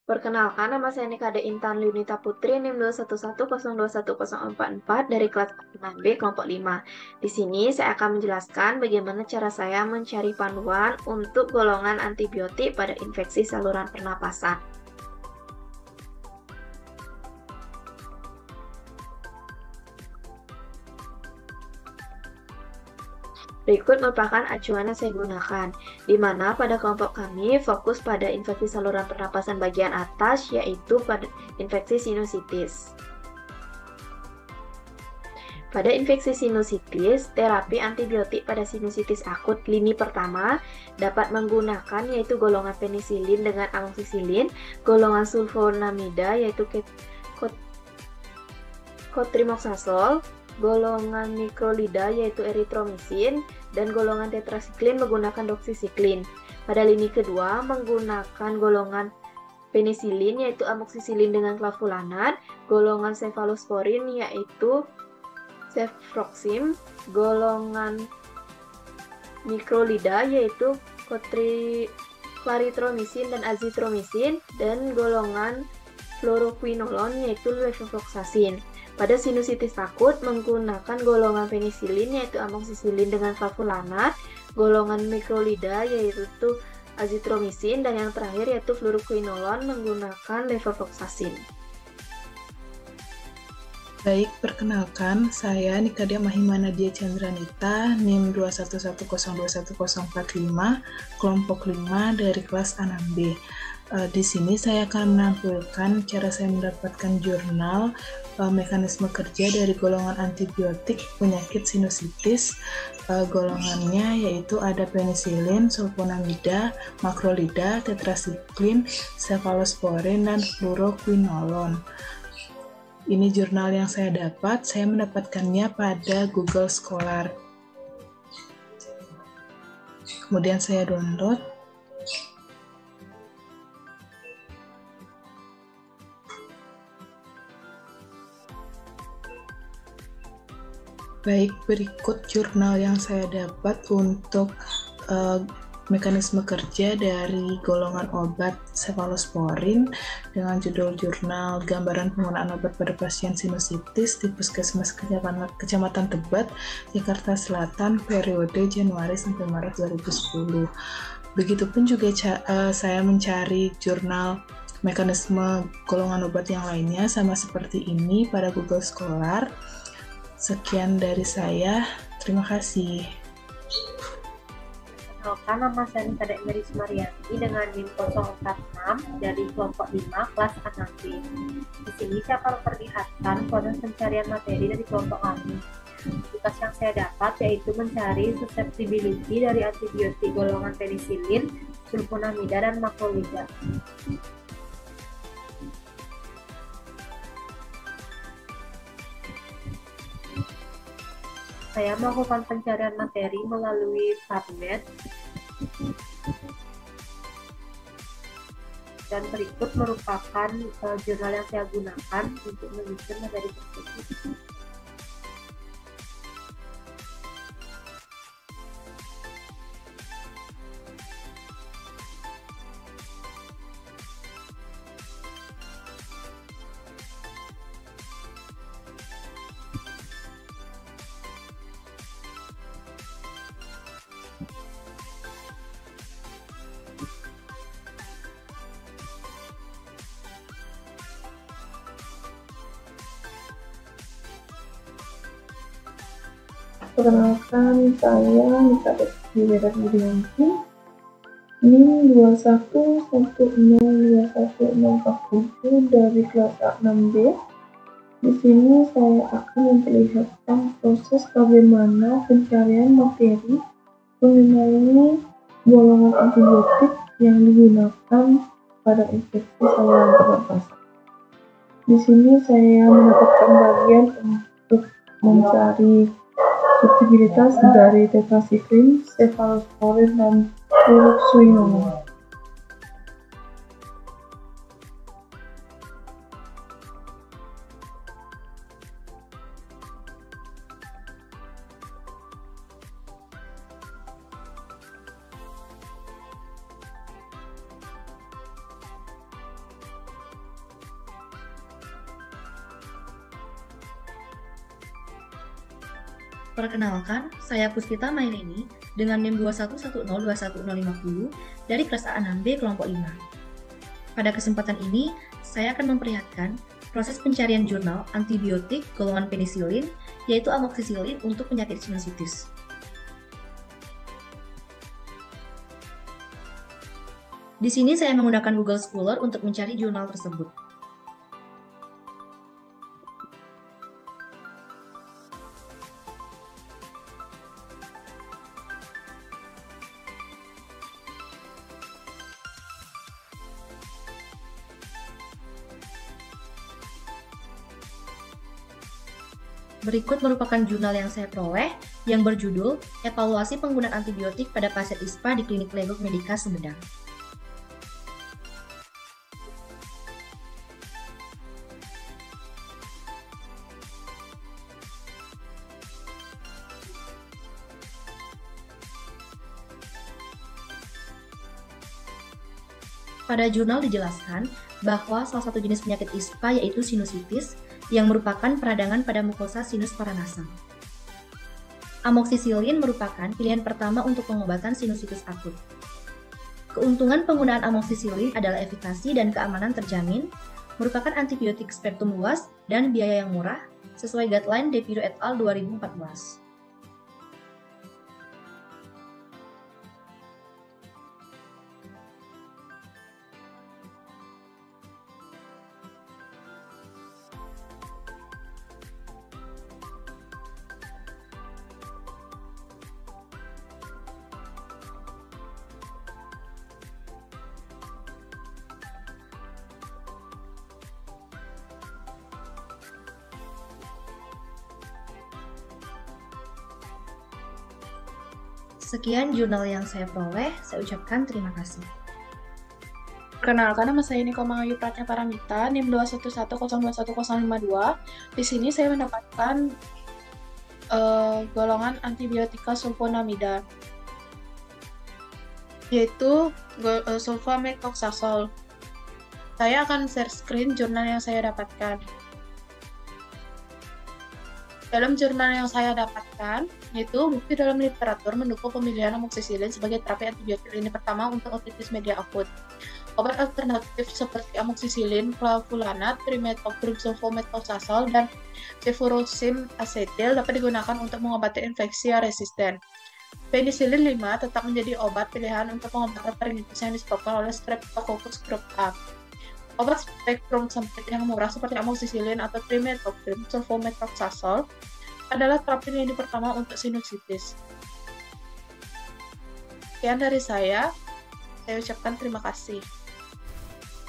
Perkenalkan, nama saya Nikade Intan Liunita Putri, NIM 211021044 dari kelas 6B kelompok 5. Di sini saya akan menjelaskan bagaimana cara saya mencari panduan untuk golongan antibiotik pada infeksi saluran pernapasan. Berikut merupakan acuan yang saya gunakan, di mana pada kelompok kami fokus pada infeksi saluran pernapasan bagian atas, yaitu pada infeksi sinusitis. Pada infeksi sinusitis, terapi antibiotik pada sinusitis akut lini pertama dapat menggunakan yaitu golongan penisilin dengan amoxicillin, golongan sulfonamida yaitu cotrimoxazole, golongan mikrolida yaitu erythromycin, dan golongan tetrasiklin menggunakan doxycycline. Pada lini kedua menggunakan golongan penisilin yaitu amoxicillin dengan clavulanat, golongan cephalosporin yaitu cefproxim, golongan mikrolida yaitu clarithromycin dan azithromycin, dan golongan fluoroquinolone yaitu levofloxacin. Pada sinusitis akut menggunakan golongan penisilin yaitu amoxicillin dengan clavulanat, golongan mikrolida yaitu azithromycin, dan yang terakhir yaitu fluoroquinolone menggunakan levofloxacin. Baik, perkenalkan, saya Nikadia Mahimana Dia Chandranita, NIM 211021045, kelompok 5 dari kelas 6B. Di sini saya akan menampilkan cara saya mendapatkan jurnal mekanisme kerja dari golongan antibiotik penyakit sinusitis. Golongannya yaitu ada penisilin, sulfonamida, makrolida, tetrasiklin, cephalosporin, dan fluoroquinolone. Ini jurnal yang saya dapat, saya mendapatkannya pada Google Scholar. Kemudian saya download. Baik, berikut jurnal yang saya dapat untuk mekanisme kerja dari golongan obat cephalosporin dengan judul jurnal gambaran penggunaan obat pada pasien sinusitis di Puskesmas Kecamatan Tebet, Jakarta Selatan periode Januari sampai Maret 2010. Begitupun juga saya mencari jurnal mekanisme golongan obat yang lainnya sama seperti ini pada Google Scholar. Sekian dari saya, terima kasih. Perkenalkan, nama saya Nikade Emeris Marianti dengan NIM 046 dari kelompok 5 kelas 6B. Di sini saya akan memperlihatkan proses pencarian materi dari kelompok kami. Tugas yang saya dapat yaitu mencari susceptibility dari antibiotik golongan penisilin, sulfonamida, dan makrolida. Saya melakukan pencarian materi melalui PubMed, dan berikut merupakan jurnal yang saya gunakan untuk menyusun materi tersebut. Perkenalkan, saya Nikade Budianti, NIM 211021047 dari kelas 6B. Di sini saya akan memperlihatkan proses bagaimana pencarian materi mengenai golongan antibiotik yang digunakan pada infeksi saluran pernapasan. Di sini saya mendapatkan bagian untuk mencari susceptibilitas dari tetrasiklin, cephalosporin, dan fluoroquinolone. Perkenalkan, saya Puspita Mailini dengan NIM 211021050 dari kelas A6B kelompok 5. Pada kesempatan ini, saya akan memperlihatkan proses pencarian jurnal antibiotik golongan penisilin, yaitu amoksisilin untuk penyakit sinusitis. Di sini saya menggunakan Google Scholar untuk mencari jurnal tersebut. Berikut merupakan jurnal yang saya peroleh yang berjudul Evaluasi Penggunaan Antibiotik pada Pasien ISPA di Klinik Legok Medika Sumedang. Pada jurnal dijelaskan bahwa salah satu jenis penyakit ISPA yaitu sinusitis yang merupakan peradangan pada mukosa sinus paranasal. Amoksisilin merupakan pilihan pertama untuk pengobatan sinusitis akut. Keuntungan penggunaan amoksisilin adalah efikasi dan keamanan terjamin, merupakan antibiotik spektrum luas dan biaya yang murah, sesuai guideline Depido et al. 2014. Sekian jurnal yang saya peroleh, saya ucapkan terima kasih. Perkenalkan, nama saya Niko Mangayu Pratnya Paramita, NIM 211021052. Di sini saya mendapatkan golongan antibiotika sulfonamida, yaitu sulfamethoxazole. Saya akan share screen jurnal yang saya dapatkan. Dalam jurnal yang saya dapatkan, yaitu bukti dalam literatur mendukung pemilihan amoksisilin sebagai terapi antibiotik lini pertama untuk otitis media akut. Obat alternatif seperti amoksisilin, clavulanat, trimethoprim sulfamethoxazole, dan cefuroxim asetil dapat digunakan untuk mengobati infeksi yang resisten. Penisilin 5 tetap menjadi obat pilihan untuk pengobatan faringitis yang disebabkan oleh Streptococcus grup A. Obat spektrum sempit yang murah seperti amoksisilin atau trimethoprim sulfamethoxazole adalah terapi lini pertama untuk sinusitis. Sekian dari saya ucapkan terima kasih.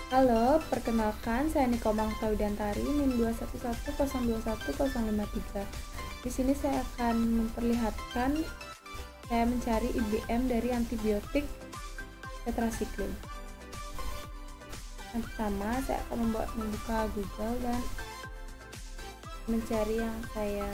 Halo, perkenalkan saya Niko Mangta Widantari, NIM 211021053. Di sini saya akan memperlihatkan saya mencari IBM dari antibiotik tetrasiklin. Yang pertama, saya akan membuka Google dan mencari yang saya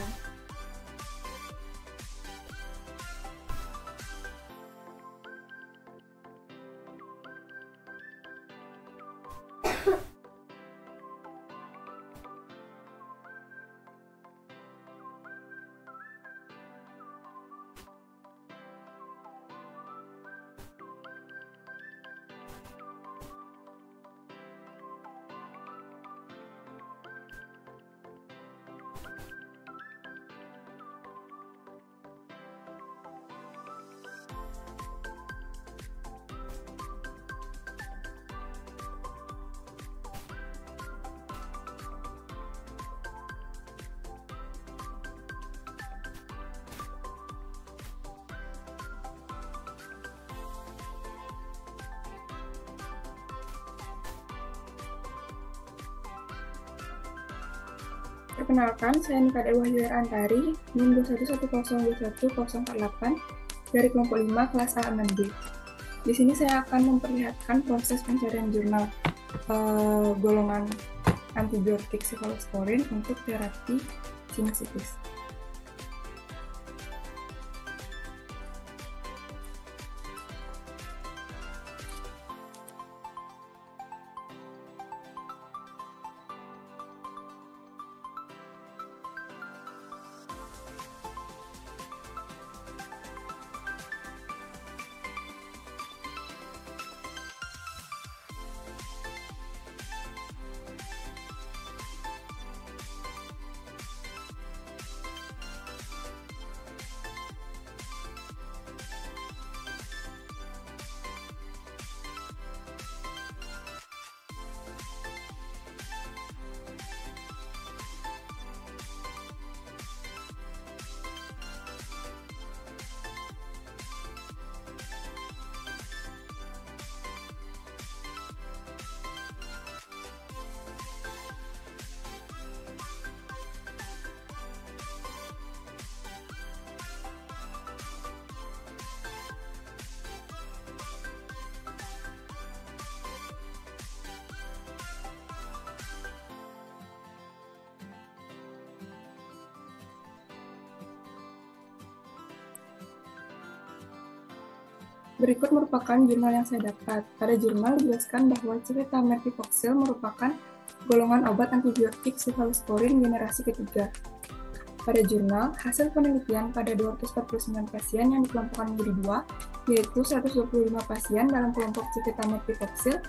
Perkenalkan, saya Nika Dewa Antari, NIM 211021048 dari kelompok 5 kelas A6B. Di sini saya akan memperlihatkan proses pencarian jurnal golongan antibiotik cefalosporin untuk terapi sinusitis. Berikut merupakan jurnal yang saya dapat. Pada jurnal dijelaskan bahwa ceftazine merupakan golongan obat antibiotik sefalosporin generasi ketiga. Pada jurnal, hasil penelitian pada 249 pasien yang dikelompokkan menjadi dua, yaitu 125 pasien dalam kelompok ceftazine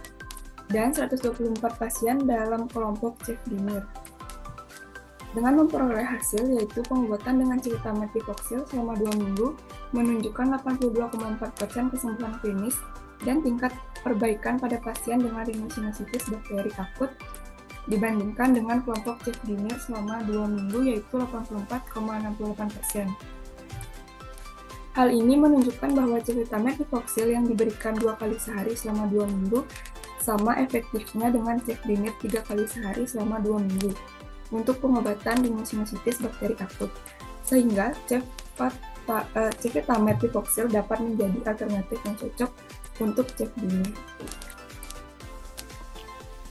dan 124 pasien dalam kelompok cefdinir. Dengan memperoleh hasil yaitu pengobatan dengan ceftazine selama 2 minggu menunjukkan 82,4% kesembuhan klinis dan tingkat perbaikan pada pasien dengan rhinosinusitis bakteri akut dibandingkan dengan kelompok cefdinir selama 2 minggu yaitu 84,68%. Hal ini menunjukkan bahwa ceftazine yang diberikan 2 kali sehari selama 2 minggu sama efektifnya dengan cefdinir 3 kali sehari selama 2 minggu untuk pengobatan rhinosinusitis bakteri akut, sehingga ceftazine dapat menjadi alternatif yang cocok untuk cefdinir.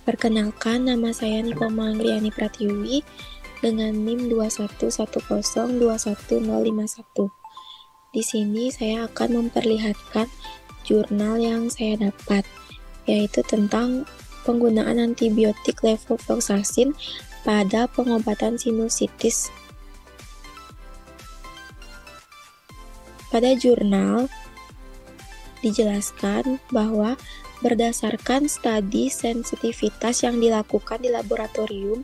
Perkenalkan, nama saya Nikoma Anggriani Pratiwi dengan NIM 211021051. Di sini saya akan memperlihatkan jurnal yang saya dapat, yaitu tentang penggunaan antibiotik levofloxacin pada pengobatan sinusitis. Pada jurnal dijelaskan bahwa berdasarkan studi sensitivitas yang dilakukan di laboratorium,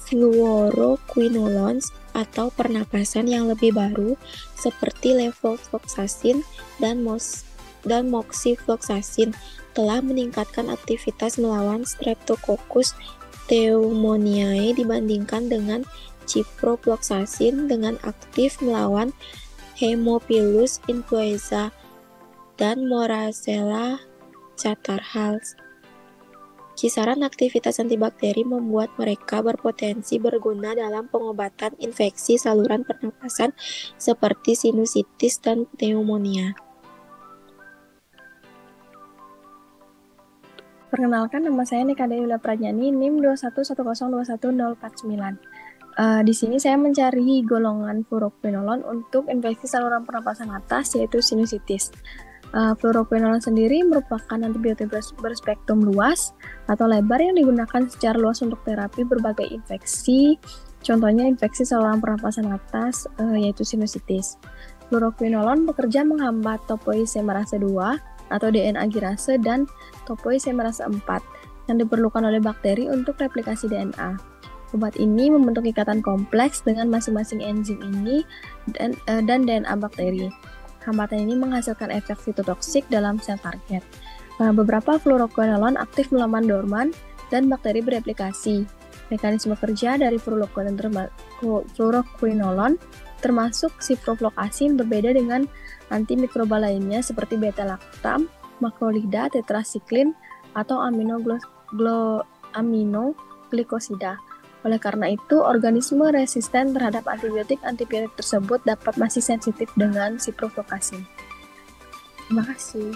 fluoroquinolones atau pernapasan yang lebih baru seperti levofloxacin dan moxifloxacin telah meningkatkan aktivitas melawan Streptococcus pneumoniae dibandingkan dengan ciprofloxacin dengan aktif melawan Haemophilus influenza dan Moracella catarrhales. Kisaran aktivitas antibakteri membuat mereka berpotensi berguna dalam pengobatan infeksi saluran pernapasan seperti sinusitis dan pneumonia. Perkenalkan, nama saya Nika Dewi Prajani, NIM 211021049. Di sini saya mencari golongan fluoroquinolone untuk infeksi saluran pernapasan atas, yaitu sinusitis. Fluoroquinolone sendiri merupakan antibiotik berspektrum luas atau lebar yang digunakan secara luas untuk terapi berbagai infeksi, contohnya infeksi saluran pernapasan atas, yaitu sinusitis. Fluoroquinolone bekerja menghambat topoisomerase 2 atau DNA girase dan topoisomerase 4 yang diperlukan oleh bakteri untuk replikasi DNA. Obat ini membentuk ikatan kompleks dengan masing-masing enzim ini dan DNA bakteri. Hambatan ini menghasilkan efek fitotoksik dalam sel target. Beberapa fluoroquinolone aktif melawan dorman dan bakteri bereplikasi. Mekanisme kerja dari fluoroquinolone termasuk ciprofloxacin berbeda dengan antimikroba lainnya seperti beta-lactam, makrolida, tetrasiklin, atau aminoglikosida. Oleh karena itu, organisme resisten terhadap antibiotik tersebut masih sensitif dengan ciprofloxacin. Terima kasih.